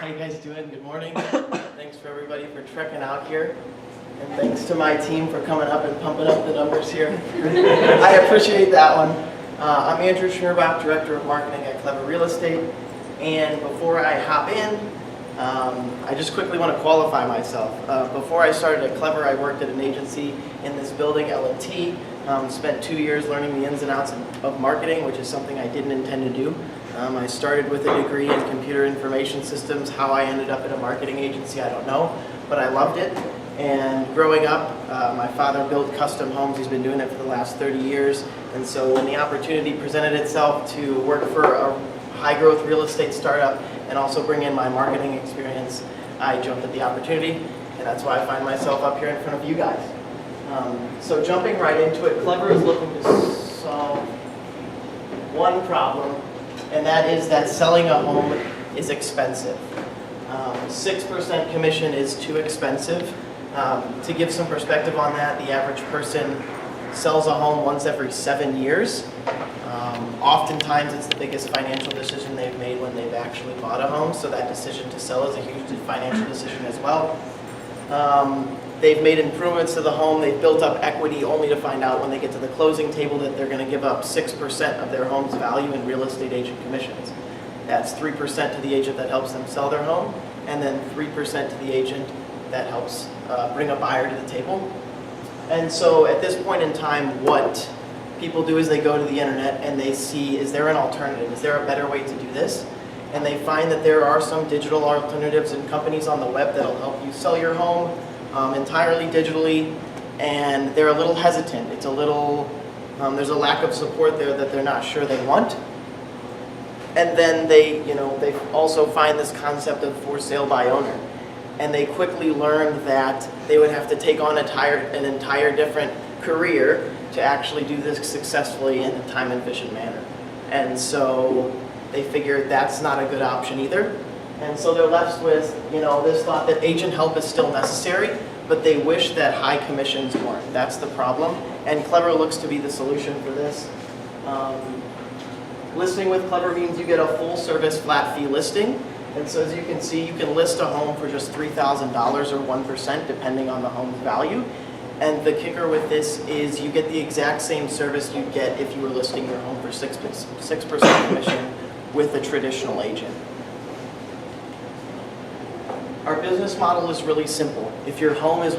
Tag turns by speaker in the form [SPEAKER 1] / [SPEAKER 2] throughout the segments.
[SPEAKER 1] How you guys doing? Good morning. Thanks for everybody for trekking out here. And thanks to my team for coming up and pumping up the numbers here. I appreciate that one. I'm Andrew Schnurrbach, Director of Marketing at Clever Real Estate. And before I hop in, I just quickly want to qualify myself. Before I started at Clever, I worked at an agency in this building, L&T. Spent 2 years learning the ins and outs of marketing, which is something I didn't intend to do. I started with a degree in computer information systems. How I ended up at a marketing agency, I don't know, but I loved it. And growing up, my father built custom homes. He's been doing it for the last 30 years. And so when the opportunity presented itself to work for a high-growth real estate startup and also bring in my marketing experience, I jumped at the opportunity, and that's why I find myself up here in front of you guys. So jumping right into it, Clever is looking to solve one problem, and that is that selling a home is expensive. 6% commission is too expensive. To give some perspective on that, the average person sells a home once every 7 years. Oftentimes it's the biggest financial decision they've made when they've actually bought a home, so that decision to sell is a huge financial decision as well. They've made improvements to the home, they've built up equity only to find out when they get to the closing table that they're going to give up 6% of their home's value in real estate agent commissions. That's 3% to the agent that helps them sell their home, and then 3% to the agent that helps bring a buyer to the table. And so at this point in time, what people do is they go to the internet and they see, is there an alternative? Is there a better way to do this? And they find that there are some digital alternatives and companies on the web that'll help you sell your home entirely digitally, and they're a little hesitant. It's a little, there's a lack of support there that they're not sure they want. And then they also find this concept of for sale by owner. And they quickly learned that they would have to take on an entire different career to actually do this successfully in a time-efficient manner. And so they figured that's not a good option either. And so they're left with, this thought that agent help is still necessary, but they wish that high commissions weren't. That's the problem. And Clever looks to be the solution for this. Listing with Clever means you get a full-service flat fee listing. And so as you can see, you can list a home for just $3,000 or 1% depending on the home's value. And the kicker with this is you get the exact same service you'd get if you were listing your home for 6% commission with a traditional agent. Our business model is really simple. If your home is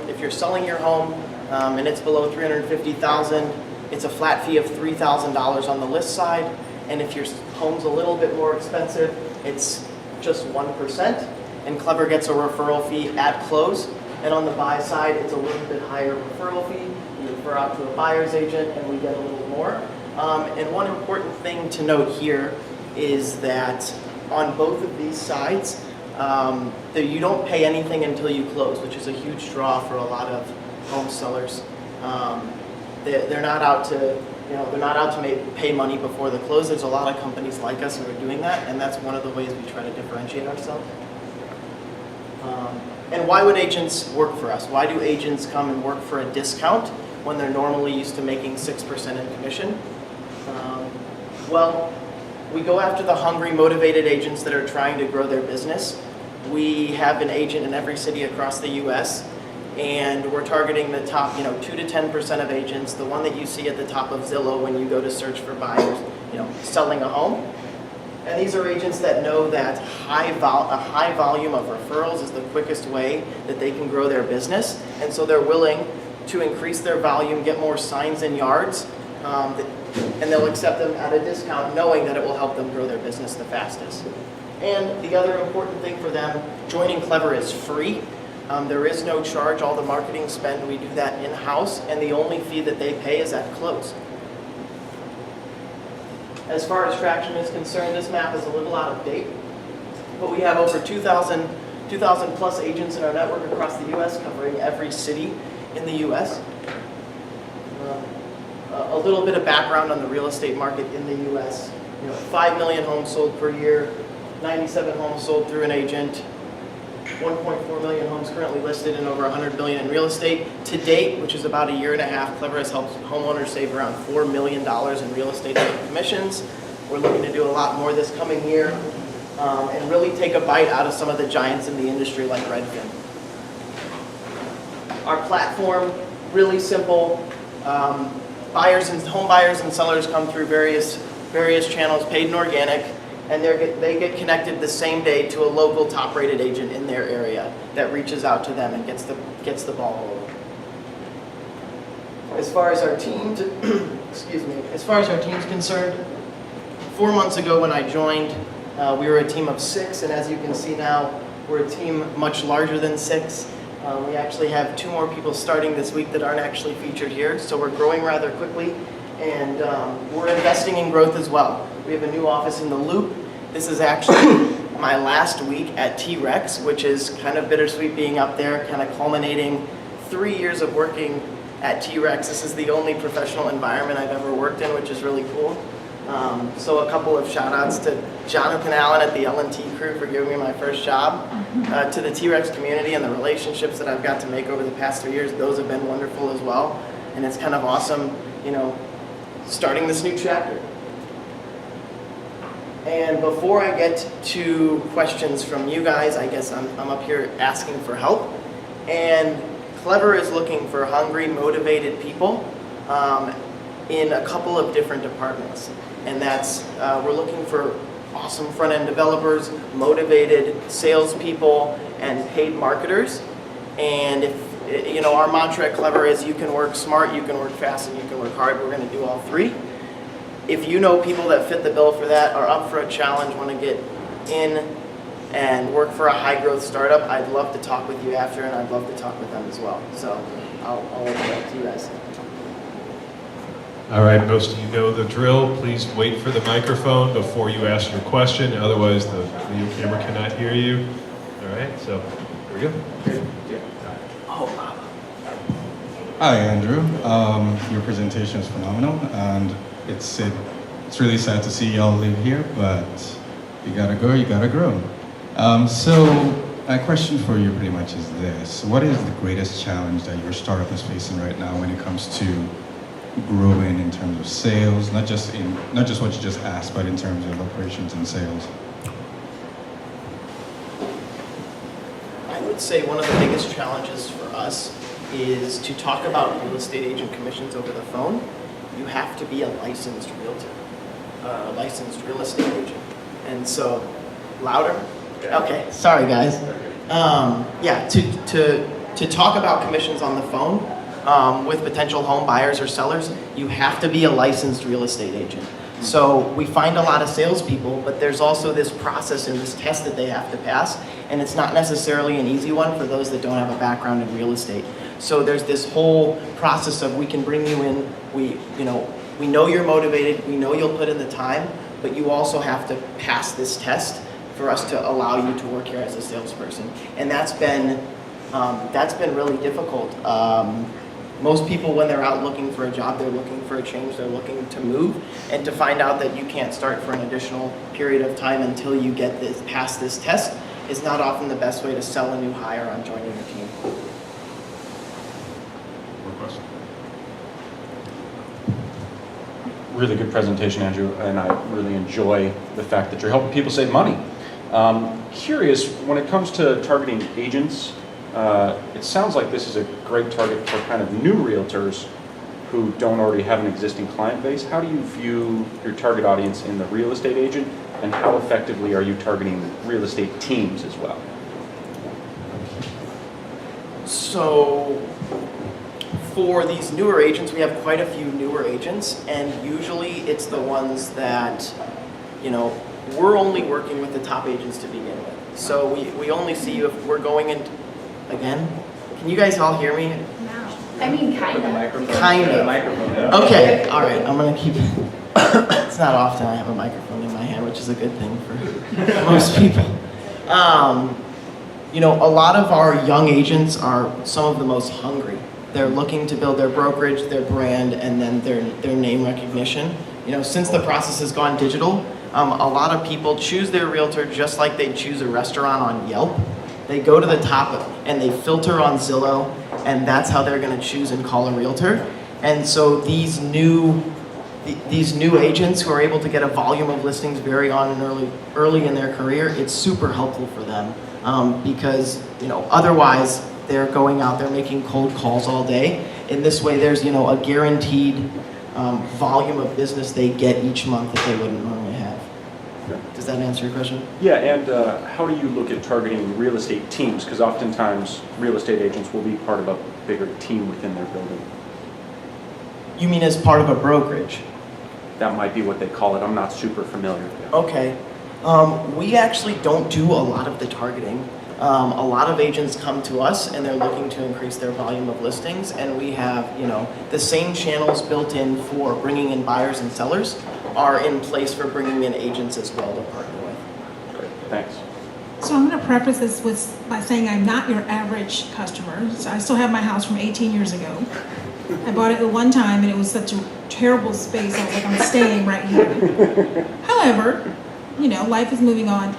[SPEAKER 1] if you're selling your home and it's below $350,000, it's a flat fee of $3,000 on the list side. And if your home's a little bit more expensive, it's just 1%. And Clever gets a referral fee at close. And on the buy side, it's a little bit higher referral fee. You refer out to a buyer's agent and we get a little more. And one important thing to note here is that on both of these sides, you don't pay anything until you close, which is a huge draw for a lot of home sellers. They're not out to pay money before the close. There's a lot of companies like us who are doing that, and that's one of the ways we try to differentiate ourselves. And why would agents work for us? Why do agents come and work for a discount when they're normally used to making 6% in commission? Well, we go after the hungry, motivated agents that are trying to grow their business. We have an agent in every city across the U.S., and we're targeting the top 2 to 10% of agents, the one that you see at the top of Zillow when you go to search for buyers, selling a home. And these are agents that know that a high volume of referrals is the quickest way that they can grow their business. And so they're willing to increase their volume, get more signs and yards, and they'll accept them at a discount knowing that it will help them grow their business the fastest. And the other important thing for them, joining Clever is free. There is no charge. All the marketing spend, we do that in-house, and the only fee that they pay is at close. As far as traction is concerned, this map is a little out of date, but we have over 2,000 plus agents in our network across the U.S. covering every city in the U.S. A little bit of background on the real estate market in the U.S. 5 million homes sold per year, 97 homes sold through an agent, 1.4 million homes currently listed, and over $100 billion in real estate. To date, which is about a year and a half, Clever has helped homeowners save around $4 million in real estate commissions. We're looking to do a lot more this coming year. and really take a bite out of some of the giants in the industry like Redfin. Our platform, really simple. Home buyers and sellers come through various channels, paid and organic, and they get connected the same day to a local top-rated agent in their area that reaches out to them and gets the ball rolling. As far as our team's concerned, 4 months ago when I joined, we were a team of 6, and as you can see now, we're a team much larger than 6. We actually have 2 more people starting this week that aren't actually featured here, so we're growing rather quickly, and we're investing in growth as well. We have a new office in the Loop. This is actually my last week at T-Rex, which is kind of bittersweet being up there, kind of culminating 3 years of working at T-Rex. This is the only professional environment I've ever worked in, which is really cool. So a couple of shout outs to Jonathan Allen at the L&T crew for giving me my first job, to the T-Rex community and the relationships that I've got to make over the past 3 years. Those have been wonderful as well. And it's kind of awesome, starting this new chapter. And before I get to questions from you guys, I guess I'm up here asking for help. And Clever is looking for hungry, motivated people in a couple of different departments. And that's, we're looking for awesome front-end developers, motivated salespeople, and paid marketers. And if, our mantra at Clever is you can work smart, you can work fast, and you can work hard. We're going to do all 3. If you know people that fit the bill for that, are up for a challenge, want to get in and work for a high-growth startup, I'd love to talk with you after, and I'd love to talk with them as well. So I'll open it up to you guys.
[SPEAKER 2] All right, most of you know the drill. Please wait for the microphone before you ask your question. Otherwise, the video camera cannot hear you. All right, so here we go.
[SPEAKER 3] Hi, Andrew. Your presentation is phenomenal, and it's really sad to see y'all leave here, but you gotta go, you gotta grow. So my question for you pretty much is this: what is the greatest challenge that your startup is facing right now when it comes to growing in terms of sales, not just what you just asked, but in terms of operations and sales?
[SPEAKER 1] I would say one of the biggest challenges for us is to talk about real estate agent commissions over the phone. You have to be a licensed realtor, a licensed real estate agent. And so, louder? Okay, sorry guys. To talk about commissions on the phone, with potential home buyers or sellers, you have to be a licensed real estate agent. So we find a lot of salespeople, but there's also this process and this test that they have to pass, and it's not necessarily an easy one for those that don't have a background in real estate. So there's this whole process of we can bring you in, we know you're motivated, we know you'll put in the time, but you also have to pass this test for us to allow you to work here as a salesperson. And that's been really difficult. Most people, when they're out looking for a job, they're looking for a change, they're looking to move, and to find out that you can't start for an additional period of time until you get past this test is not often the best way to sell a new hire on joining your team.
[SPEAKER 2] More questions?
[SPEAKER 4] Really good presentation, Andrew, and I really enjoy the fact that you're helping people save money. Curious, when it comes to targeting agents, it sounds like this is a great target for kind of new realtors who don't already have an existing client base. How do you view your target audience in the real estate agent, and how effectively are you targeting real estate teams as well?
[SPEAKER 1] So for these newer agents, we have quite a few newer agents, and usually it's the ones that, we're only working with the top agents to begin with. So we only see you if we're going in. Again? Can you guys all hear me?
[SPEAKER 5] No. I mean, kind of.
[SPEAKER 1] Kind of. Okay, all right, I'm going to keep it. It's not often I have a microphone in my hand, which is a good thing for most people. A lot of our young agents are some of the most hungry. They're looking to build their brokerage, their brand, and then their name recognition. Since the process has gone digital, a lot of people choose their realtor just like they choose a restaurant on Yelp. They go to the top and they filter on Zillow, and that's how they're going to choose and call a realtor. And so these new these new agents who are able to get a volume of listings very on and early in their career, it's super helpful for them because otherwise they're going out there making cold calls all day. In this way, there's a guaranteed volume of business they get each month that they wouldn't normally have. Does that answer your question?
[SPEAKER 4] Yeah, and how do you look at targeting real estate teams? Because oftentimes real estate agents will be part of a bigger team within their building.
[SPEAKER 1] You mean as part of a brokerage?
[SPEAKER 4] That might be what they call it. I'm not super familiar.
[SPEAKER 1] Okay. We actually don't do a lot of the targeting. A lot of agents come to us and they're looking to increase their volume of listings, and we have, the same channels built in for bringing in buyers and sellers are in place for bringing in agents as well to partner with.
[SPEAKER 4] Great, thanks.
[SPEAKER 6] So I'm going to preface this by saying I'm not your average customer. So I still have my house from 18 years ago. I bought it at one time and it was such a terrible space. I was like, I'm staying right here. However, life is moving on.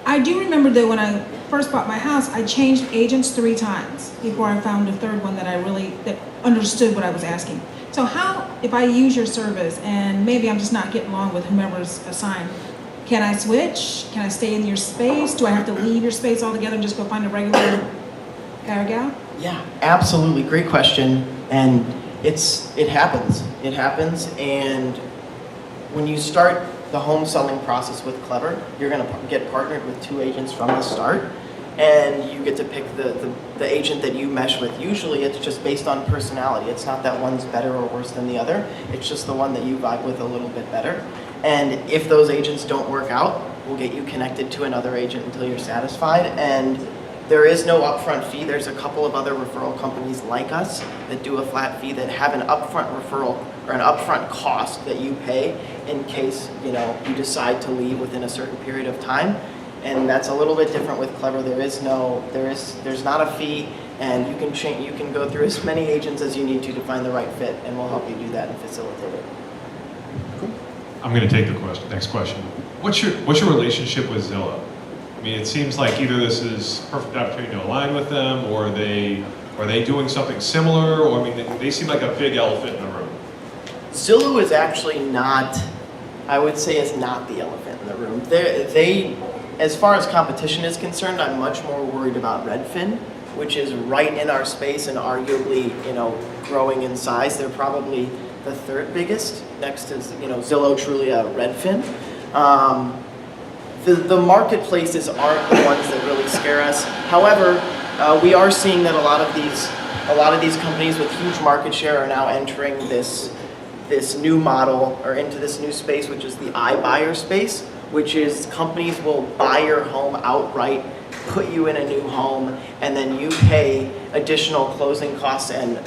[SPEAKER 6] I do remember though when I first bought my house, I changed agents 3 times before I found a third one that understood what I was asking. So how, if I use your service and maybe I'm just not getting along with whomever's assigned, can I switch? Can I stay in your space? Do I have to leave your space altogether and just go find a regular guy or gal?
[SPEAKER 1] Yeah, absolutely. Great question. And it happens. It happens. And when you start the home selling process with Clever, you're going to get partnered with 2 agents from the start, and you get to pick the agent that you mesh with. Usually it's just based on personality. It's not that one's better or worse than the other. It's just the one that you vibe with a little bit better. And if those agents don't work out, we'll get you connected to another agent until you're satisfied. And there is no upfront fee. There's a couple of other referral companies like us that do a flat fee that have an upfront referral or an upfront cost that you pay in case you decide to leave within a certain period of time. And that's a little bit different with Clever. There's not a fee, and you can go through as many agents as you need to find the right fit, and we'll help you do that and facilitate it.
[SPEAKER 2] I'm going to take the next question. What's your relationship with Zillow? I mean, it seems like either this is a perfect opportunity to align with them, or are they doing something similar? Or I mean, they seem like a big elephant in the room.
[SPEAKER 1] Zillow is actually not, I would say, is not the elephant in the room. They, as far as competition is concerned, I'm much more worried about Redfin, which is right in our space and arguably, growing in size. They're probably the 3rd biggest, next to, Zillow, Trulia, Redfin. The marketplaces aren't the ones that really scare us. However, we are seeing that a lot of these companies with huge market share are now entering this new model or into this new space, which is the iBuyer space, which is companies will buy your home outright, put you in a new home, and then you pay additional closing costs and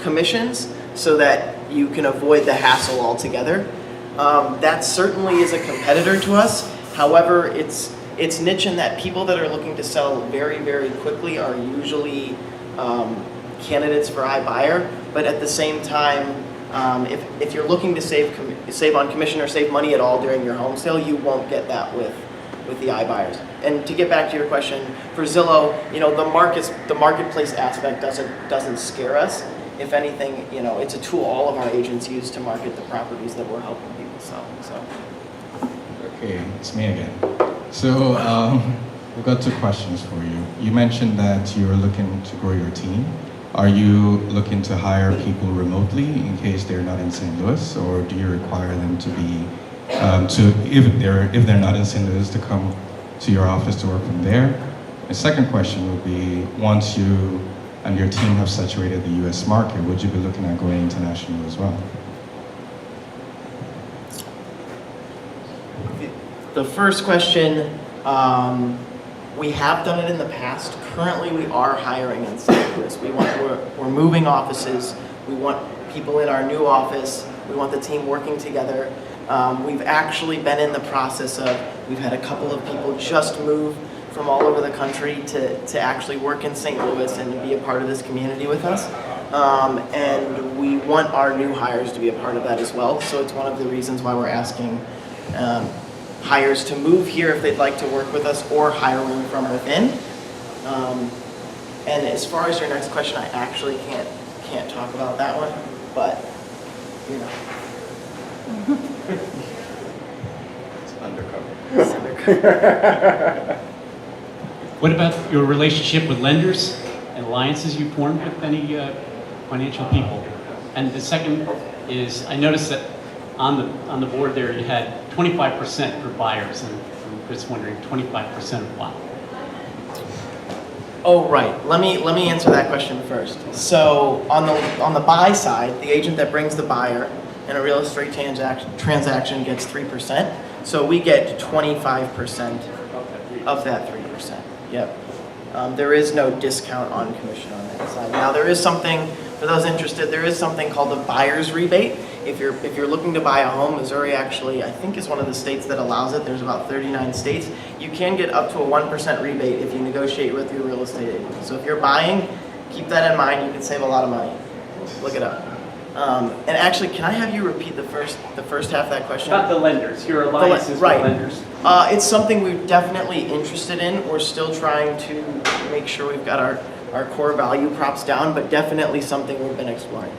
[SPEAKER 1] commissions so that you can avoid the hassle altogether. That certainly is a competitor to us. However, it's niche in that people that are looking to sell very, very quickly are usually candidates for iBuyer. But at the same time, if you're looking to save on commission or save money at all during your home sale, you won't get that with the iBuyers. And to get back to your question, for Zillow, the marketplace aspect doesn't scare us. If anything, it's a tool all of our agents use to market the properties that we're helping people sell. So.
[SPEAKER 3] Okay, it's me again. So we've got 2 questions for you. You mentioned that you're looking to grow your team. Are you looking to hire people remotely in case they're not in St. Louis, or do you require them to be, if they're not in St. Louis, to come to your office to work from there? My second question would be, once you and your team have saturated the U.S. market, would you be looking at going international as well?
[SPEAKER 1] The first question, we have done it in the past. Currently, we are hiring in St. Louis. We're moving offices. We want people in our new office. We want the team working together. We've actually been in the process of, we've had a couple of people just move from all over the country to actually work in St. Louis and be a part of this community with us. And we want our new hires to be a part of that as well. So it's one of the reasons why we're asking hires to move here if they'd like to work with us, or hiring from within. And as far as your next question, I actually can't talk about that one, but
[SPEAKER 3] It's undercover.
[SPEAKER 7] What about your relationship with lenders and alliances you formed with any financial people? And the second is, I noticed that on the board there you had 25% for buyers, and I'm just wondering, 25% of what?
[SPEAKER 1] Oh, right. Let me answer that question first. So on the buy side, the agent that brings the buyer in a real estate transaction gets 3%. So we get 25% of that 3%. Yep. There is no discount on commission on that side. Now there is something, for those interested, there is something called a buyer's rebate. If you're looking to buy a home, Missouri actually, I think, is one of the states that allows it. There's about 39 states. You can get up to a 1% rebate if you negotiate with your real estate agent. So if you're buying, keep that in mind. You can save a lot of money. Look it up. And actually, can I have you repeat the first half of that question?
[SPEAKER 7] About the lenders, your alliances
[SPEAKER 1] right.
[SPEAKER 7] with lenders.
[SPEAKER 1] It's something we're definitely interested in. We're still trying to make sure we've got our core value props down, but definitely something we've been exploring.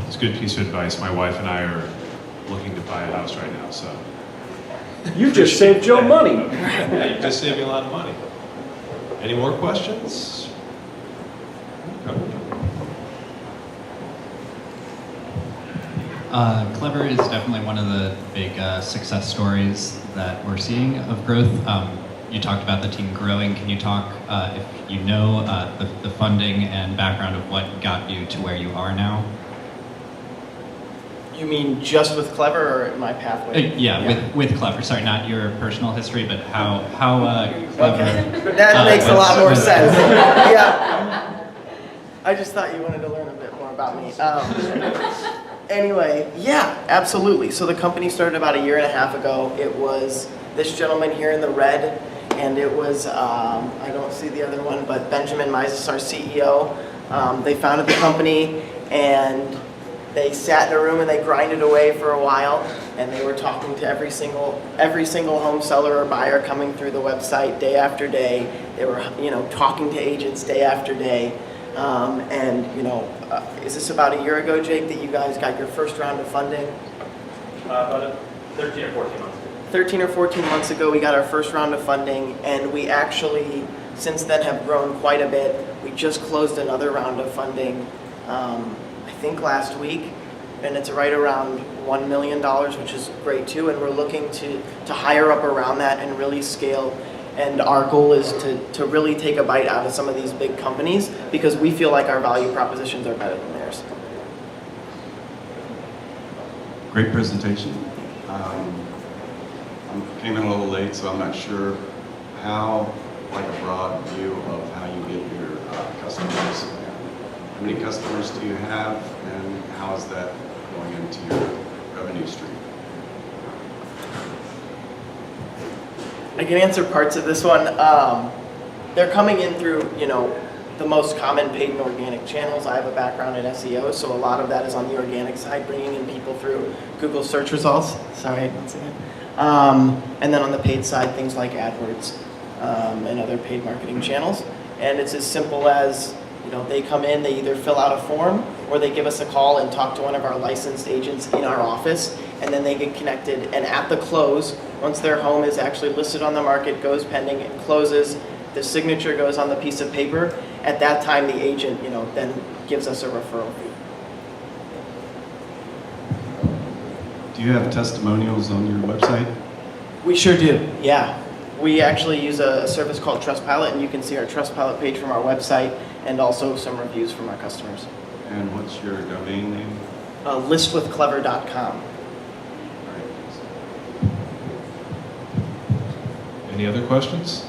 [SPEAKER 2] It's a good piece of advice. My wife and I are looking to buy a house right now, so.
[SPEAKER 4] You just saved Joe money.
[SPEAKER 2] Yeah, you just saved me a lot of money. Any more questions?
[SPEAKER 8] Clever is definitely one of the big success stories that we're seeing of growth. You talked about the team growing. Can you talk, if you know, the funding and background of what got you to where you are now?
[SPEAKER 1] You mean just with Clever or my pathway?
[SPEAKER 8] With Clever. Sorry, not your personal history, but how Clever.
[SPEAKER 1] Okay. That makes a lot more sense. Yeah. I just thought you wanted to learn a bit more about me. Anyway, yeah, absolutely. So the company started about 1.5 years ago. It was this gentleman here in the red, and it was, I don't see the other one, but Benjamin Mizes, our CEO. They founded the company, and they sat in a room and they grinded away for a while, and they were talking to every single home seller or buyer coming through the website day after day. They were, talking to agents day after day. Is this about 1 year ago, Jake, that you guys got your first round of funding?
[SPEAKER 9] About 13 or 14 months ago.
[SPEAKER 1] 13 or 14 months ago, we got our first round of funding, and we actually, since then, have grown quite a bit. We just closed another round of funding, I think last week, and it's right around $1 million, which is great too, and we're looking to hire up around that and really scale. And our goal is to really take a bite out of some of these big companies, because we feel like our value propositions are better than theirs.
[SPEAKER 10] Great presentation. I came in a little late, so I'm not sure how, like a broad view of how you get your customers. How many customers do you have, and how is that going into your revenue stream?
[SPEAKER 1] I can answer parts of this one. They're coming in through, the most common paid and organic channels. I have a background in SEO, so a lot of that is on the organic side, bringing in people through Google search results. Sorry, once again. And then on the paid side, things like AdWords and other paid marketing channels. And it's as simple as, they come in, they either fill out a form or they give us a call and talk to one of our licensed agents in our office, and then they get connected. And at the close, once their home is actually listed on the market, goes pending, it closes, the signature goes on the piece of paper. At that time, the agent, then gives us a referral fee.
[SPEAKER 10] Do you have testimonials on your website?
[SPEAKER 1] We sure do, yeah. We actually use a service called Trustpilot, and you can see our Trustpilot page from our website and also some reviews from our customers.
[SPEAKER 10] And what's your domain name?
[SPEAKER 1] Listwithclever.com.
[SPEAKER 2] Any other questions?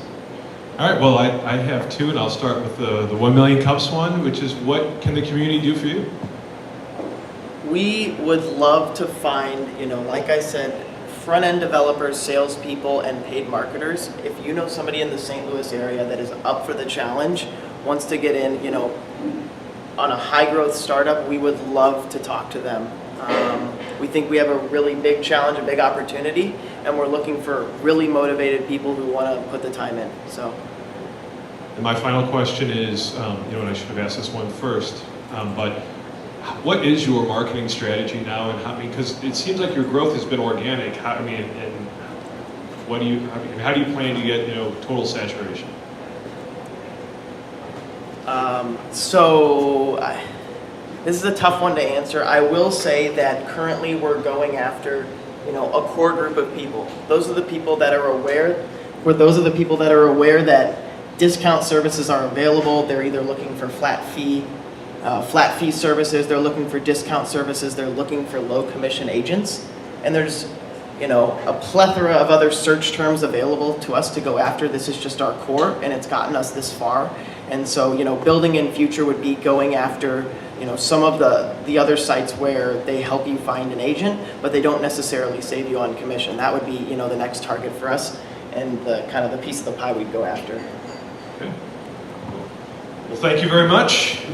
[SPEAKER 2] All right, well, I have two, and I'll start with the 1 million cups one, which is, what can the community do for you?
[SPEAKER 1] We would love to find, like I said, front-end developers, salespeople, and paid marketers. If you know somebody in the St. Louis area that is up for the challenge, wants to get in, on a high-growth startup, we would love to talk to them. We think we have a really big challenge, a big opportunity, and we're looking for really motivated people who want to put the time in. So.
[SPEAKER 2] And my final question is, and I should have asked this one first, but what is your marketing strategy now, and how? Because it seems like your growth has been organic. And what do you? How do you plan to get total saturation?
[SPEAKER 1] This is a tough one to answer. I will say that currently we're going after, a core group of people. Those are the people that are aware. Those are the people that are aware that discount services are available. They're either looking for flat fee services. They're looking for discount services. They're looking for low commission agents. And there's, a plethora of other search terms available to us to go after. This is just our core, and it's gotten us this far. And so, building in future would be going after, some of the other sites where they help you find an agent, but they don't necessarily save you on commission. That would be, the next target for us, and the kind of the piece of the pie we'd go after.
[SPEAKER 2] Okay. Well, thank you very much.